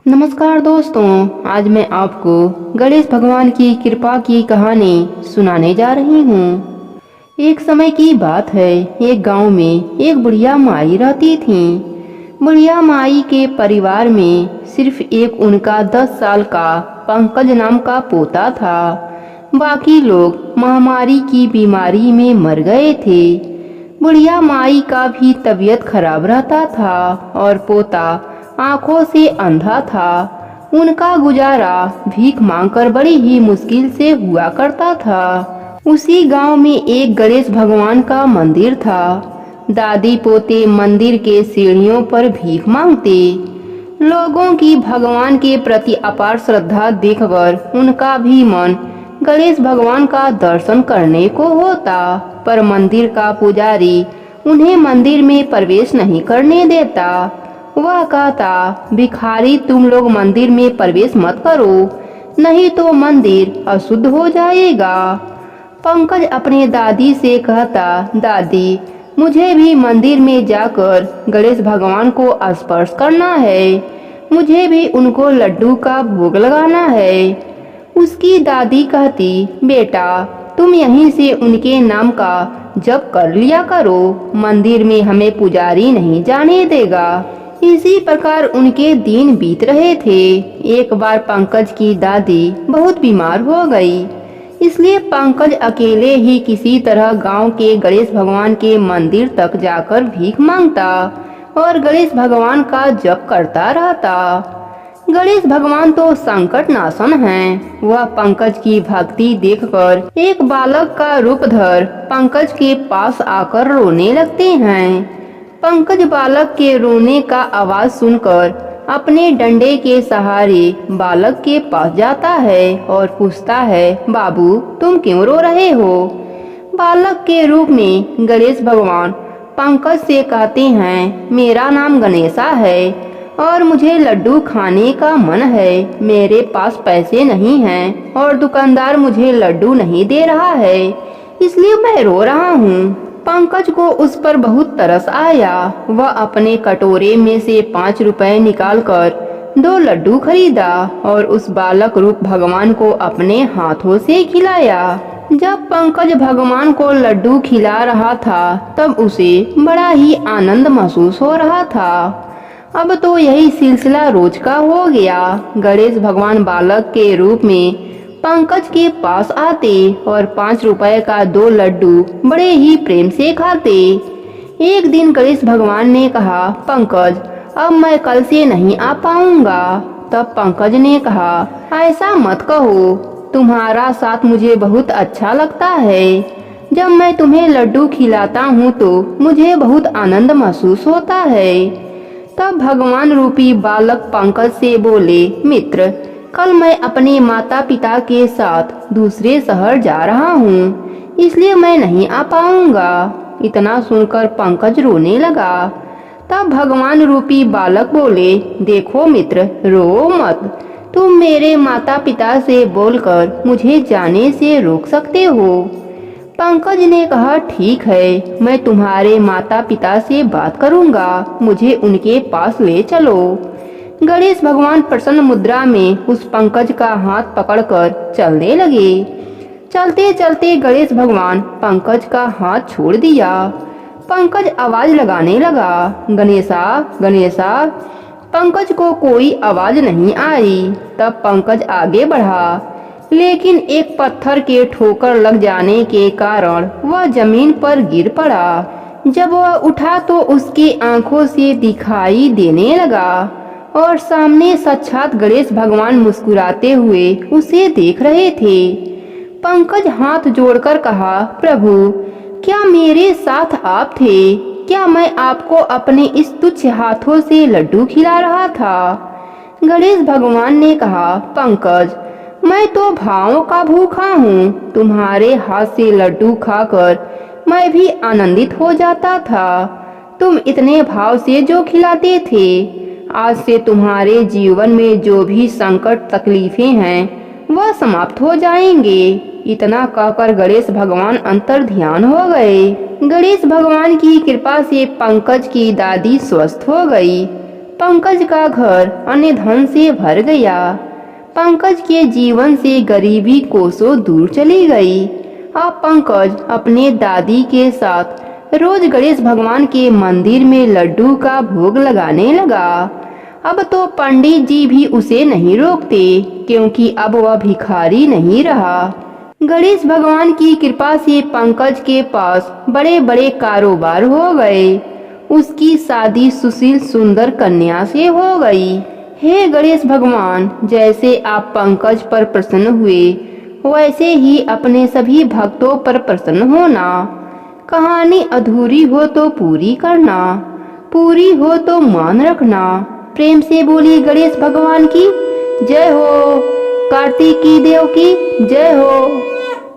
नमस्कार दोस्तों, आज मैं आपको गणेश भगवान की कृपा की कहानी सुनाने जा रही हूँ। एक समय की बात है, एक गांव में एक बुढ़िया माई रहती थी। बुढ़िया माई के परिवार में सिर्फ एक उनका 10 साल का पंकज नाम का पोता था। बाकी लोग महामारी की बीमारी में मर गए थे। बुढ़िया माई का भी तबीयत खराब रहता था और पोता आंखों से अंधा था। उनका गुजारा भीख मांगकर बड़ी ही मुश्किल से हुआ करता था। उसी गांव में एक गणेश भगवान का मंदिर था। दादी पोते मंदिर के सीढ़ियों पर भीख मांगते। लोगों की भगवान के प्रति अपार श्रद्धा देखकर उनका भी मन गणेश भगवान का दर्शन करने को होता, पर मंदिर का पुजारी उन्हें मंदिर में प्रवेश नहीं करने देता। वह कहता, भिखारी तुम लोग मंदिर में प्रवेश मत करो, नहीं तो मंदिर अशुद्ध हो जाएगा। पंकज अपने दादी से कहता, दादी मुझे भी मंदिर में जाकर गणेश भगवान को स्पर्श करना है, मुझे भी उनको लड्डू का भोग लगाना है। उसकी दादी कहती, बेटा तुम यहीं से उनके नाम का जप कर लिया करो, मंदिर में हमें पुजारी नहीं जाने देगा। इसी प्रकार उनके दिन बीत रहे थे। एक बार पंकज की दादी बहुत बीमार हो गई, इसलिए पंकज अकेले ही किसी तरह गांव के गणेश भगवान के मंदिर तक जाकर भीख मांगता और गणेश भगवान का जप करता रहता। गणेश भगवान तो संकट नाशन हैं। वह पंकज की भक्ति देखकर एक बालक का रूप धर पंकज के पास आकर रोने लगते हैं। पंकज बालक के रोने का आवाज सुनकर अपने डंडे के सहारे बालक के पास जाता है और पूछता है, बाबू तुम क्यों रो रहे हो? बालक के रूप में गणेश भगवान पंकज से कहते हैं, मेरा नाम गणेशा है और मुझे लड्डू खाने का मन है। मेरे पास पैसे नहीं हैं और दुकानदार मुझे लड्डू नहीं दे रहा है, इसलिए मैं रो रहा हूँ। पंकज को उस पर बहुत तरस आया। वह अपने कटोरे में से 5 रुपए निकालकर 2 लड्डू खरीदा और उस बालक रूप भगवान को अपने हाथों से खिलाया। जब पंकज भगवान को लड्डू खिला रहा था तब उसे बड़ा ही आनंद महसूस हो रहा था। अब तो यही सिलसिला रोज का हो गया। गणेश भगवान बालक के रूप में पंकज के पास आते और 5 रुपए का 2 लड्डू बड़े ही प्रेम से खाते। एक दिन गणेश भगवान ने कहा, पंकज अब मैं कल से नहीं आ पाऊंगा। तब पंकज ने कहा, ऐसा मत कहो, तुम्हारा साथ मुझे बहुत अच्छा लगता है। जब मैं तुम्हें लड्डू खिलाता हूँ तो मुझे बहुत आनंद महसूस होता है। तब भगवान रूपी बालक पंकज से बोले, मित्र कल मैं अपने माता पिता के साथ दूसरे शहर जा रहा हूँ, इसलिए मैं नहीं आ पाऊंगा। इतना सुनकर पंकज रोने लगा। तब भगवान रूपी बालक बोले, देखो मित्र रो मत, तुम मेरे माता पिता से बोलकर मुझे जाने से रोक सकते हो। पंकज ने कहा, ठीक है, मैं तुम्हारे माता पिता से बात करूंगा, मुझे उनके पास ले चलो। गणेश भगवान प्रसन्न मुद्रा में उस पंकज का हाथ पकड़कर चलने लगे। चलते चलते गणेश भगवान पंकज का हाथ छोड़ दिया। पंकज आवाज लगाने लगा, गणेशा गणेशा। पंकज को कोई आवाज नहीं आई। तब पंकज आगे बढ़ा, लेकिन एक पत्थर के ठोकर लग जाने के कारण वह जमीन पर गिर पड़ा। जब वह उठा तो उसकी आंखों से दिखाई देने लगा और सामने साक्षात गणेश भगवान मुस्कुराते हुए उसे देख रहे थे। पंकज हाथ जोड़कर कहा, प्रभु क्या मेरे साथ आप थे? क्या मैं आपको अपने इस तुच्छ हाथों से लड्डू खिला रहा था? गणेश भगवान ने कहा, पंकज मैं तो भावों का भूखा हूँ, तुम्हारे हाथ से लड्डू खाकर मैं भी आनंदित हो जाता था। तुम इतने भाव से जो खिलाते थे, आज से तुम्हारे जीवन में जो भी संकट तकलीफें हैं वह समाप्त हो जाएंगे। इतना कहकर गणेश भगवान अंतर ध्यान हो गए। गणेश भगवान की कृपा से पंकज की दादी स्वस्थ हो गई। पंकज का घर अन्य धन से भर गया। पंकज के जीवन से गरीबी कोसों दूर चली गई। अब पंकज अपने दादी के साथ रोज गणेश भगवान के मंदिर में लड्डू का भोग लगाने लगा। अब तो पंडित जी भी उसे नहीं रोकते, क्योंकि अब वह भिखारी नहीं रहा। गणेश भगवान की कृपा से पंकज के पास बड़े बड़े कारोबार हो गए। उसकी शादी सुशील सुंदर कन्या से हो गई। हे गणेश भगवान, जैसे आप पंकज पर प्रसन्न हुए, वैसे ही अपने सभी भक्तों पर प्रसन्न होना। कहानी अधूरी हो तो पूरी करना, पूरी हो तो मान रखना। प्रेम से बोली गणेश भगवान की जय हो, कार्तिकी देव की जय हो।